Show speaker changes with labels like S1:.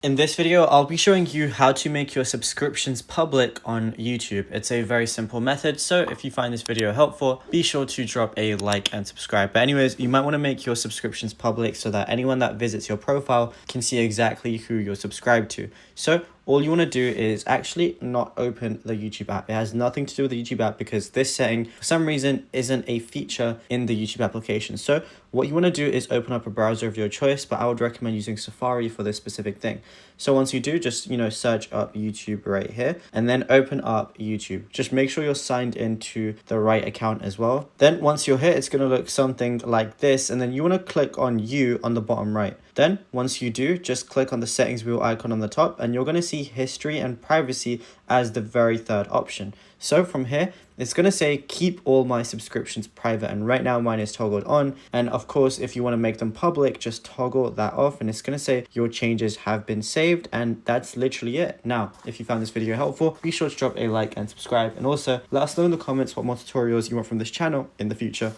S1: In this video, I'll be showing you how to make your subscriptions public on YouTube. It's a very simple method, so if you find this video helpful, be sure to drop a like and subscribe. But anyways, you might want to make your subscriptions public so that anyone that visits your profile can see exactly who you're subscribed to. So all you want to do is actually not open the YouTube app. It has nothing to do with the YouTube app because this setting, for some reason, isn't a feature in the YouTube application. So what you want to do is open up a browser of your choice, but I would recommend using Safari for this specific thing. So once you do, just, search up YouTube right here and then open up YouTube. Just make sure you're signed into the right account as well. Then once you're here, it's going to look something like this. And then you want to click on You on the bottom right. Then once you do, just click on the settings wheel icon on the top and you're going to see history and privacy as the very third option. So from here, it's going to say keep all my subscriptions private, and right now mine is toggled on. And of course, if you want to make them public, just toggle that off and it's going to say your changes have been saved, and that's literally it. Now, if you found this video helpful, be sure to drop a like and subscribe, and also let us know in the comments what more tutorials you want from this channel in the future.